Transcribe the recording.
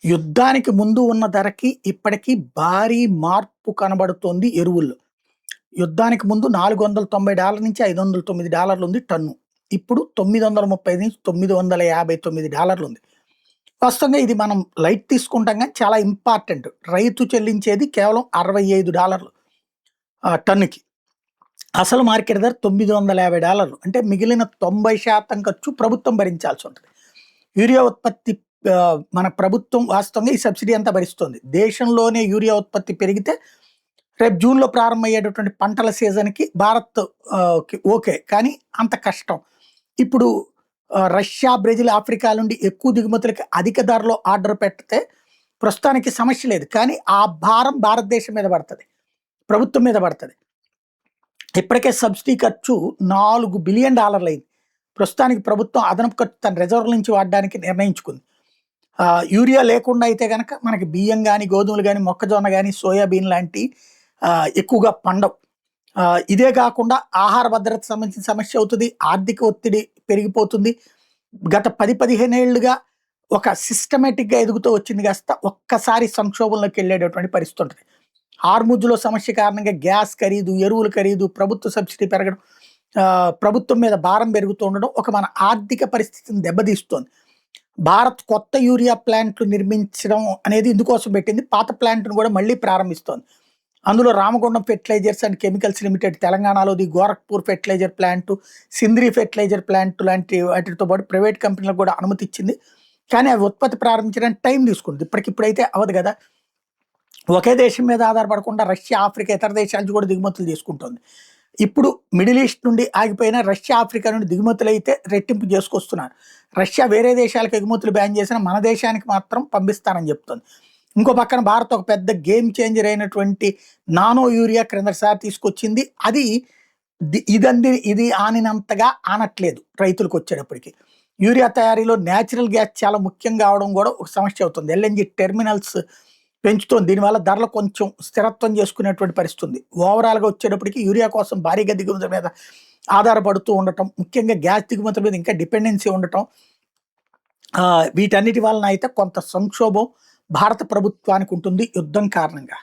యుద్ధానికి ముందు ఉన్న ధరకి ఇప్పటికి భారీ మార్పు కనబడుతోంది ఎరువుల్లో. యుద్ధానికి ముందు $490 నుంచి $509 ఉంది టన్ను. ఇప్పుడు 930 నుంచి $959 ఉంది. వాస్తవంగా ఇది మనం లైట్ తీసుకుంటాం గానీ చాలా ఇంపార్టెంట్. రైతు చెల్లించేది కేవలం $65 టన్నుకి. అసలు మార్కెట్ ధర $950. అంటే మిగిలిన 90% ఖర్చు ప్రభుత్వం భరించాల్సి ఉంటుంది. యూరియా ఉత్పత్తి మన ప్రభుత్వం వాస్తవంగా ఈ సబ్సిడీ అంతా భరిస్తుంది. దేశంలోనే యూరియా ఉత్పత్తి పెరిగితే రేపు జూన్‌లో ప్రారంభమయ్యేటటువంటి పంటల సీజన్‌కి భారత్ ఓకే. కానీ అంత కష్టం. ఇప్పుడు రష్యా, బ్రెజిల్, ఆఫ్రికా నుండి ఎక్కువ దిగుమతులకి అధిక ధరలో ఆర్డర్ పెడితే ప్రస్తుతానికి సమస్య లేదు. కానీ ఆ భారం భారతదేశం మీద పడతది. ప్రభుత్వం మీద పడతది. ఇప్పటికే సబ్సిడీ ఖర్చు $4 బిలియన్ అయింది. ప్రస్తుతానికి ప్రభుత్వం అదనపు ఖర్చు తన రిజర్వ్ నుంచి వాడడానికి నిర్ణయించుకుంది. యూరియా లేకుండా అయితే గనక మనకి బియ్యం గానీ, గోధుమలు గానీ, మొక్కజొన్న గానీ, సోయాబీన్ లాంటి ఎక్కువగా పండవు. ఇదే కాకుండా ఆహార భద్రత సంబంధించిన సమస్య అవుతుంది. ఆర్థిక ఒత్తిడి పెరిగిపోతుంది. గత 10-15 ఏళ్లుగా ఒక సిస్టమేటిక్‌గా ఎదుగుతూ వచ్చింది కాస్త ఒక్కసారి సంక్షోభంలోకి వెళ్ళేటటువంటి పరిస్థితి ఉంటుంది. హార్ముజ్‌లో సమస్య కారణంగా గ్యాస్ ఖరీదు, ఎరువుల ఖరీదు, ప్రభుత్వ సబ్సిడీ పెరగడం, ప్రభుత్వం మీద భారం పెరుగుతూ ఉండడం ఒక మన ఆర్థిక పరిస్థితిని దెబ్బతీస్తోంది. భారత్ కొత్త యూరియా ప్లాంట్లు నిర్మించడం అనేది ఇందుకోసం పెట్టింది. పాత ప్లాంట్‌ను కూడా మళ్ళీ ప్రారంభిస్తోంది. అందులో Ramagundam fertilizers and chemicals limited తెలంగాణలోది, Gorakhpur fertilizer plant, Sindri fertilizer plant లాంటి వాటితో పాటు ప్రైవేట్ కంపెనీలకు కూడా అనుమతి ఇచ్చింది. కానీ అవి ఉత్పత్తి ప్రారంభించడానికి టైం తీసుకుంటుంది. ఇప్పటికిప్పుడైతే అవ్వదు కదా. ఒకే దేశం మీద ఆధారపడకుండా రష్యా, ఆఫ్రికా, ఇతర దేశాల నుంచి కూడా దిగుమతులు చేసుకుంటుంది. ఇప్పుడు మిడిల్ ఈస్ట్ నుండి ఆగిపోయిన రష్యా, ఆఫ్రికా నుండి దిగుమతులు అయితే రెట్టింపు చేసుకొస్తున్నారు. రష్యా వేరే దేశాలకు ఎగుమతులు బ్యాన్ చేసినా మన దేశానికి మాత్రం పంపిస్తానని చెప్తుంది. ఇంకో పక్కన భారత్ ఒక పెద్ద గేమ్ చేంజర్ అయినటువంటి నానో యూరియా క్రిందసారి తీసుకొచ్చింది. అది ఇది ఆనినంతగా ఆనట్లేదు రైతులకు వచ్చేటప్పటికి. యూరియా తయారీలో న్యాచురల్ గ్యాస్ చాలా ముఖ్యం కావడం కూడా ఒక సమస్య అవుతుంది. ఎల్ఎన్జి టెర్మినల్స్ పెంచుతోంది. దీనివల్ల ధరలు కొంచెం స్థిరత్వం చేసుకునేటువంటి పరిస్థితి ఉంది. ఓవరాల్‌గా వచ్చేటప్పటికి యూరియా కోసం భారీగా దిగుమతుల మీద ఆధారపడుతూ ఉండటం, ముఖ్యంగా గ్యాస్ దిగుమతుల మీద ఇంకా డిపెండెన్సీ ఉండటం, వీటన్నిటి వలన అయితే కొంత సంక్షోభం భారత ప్రభుత్వానికి ఉంటుంది యుద్ధం కారణంగా.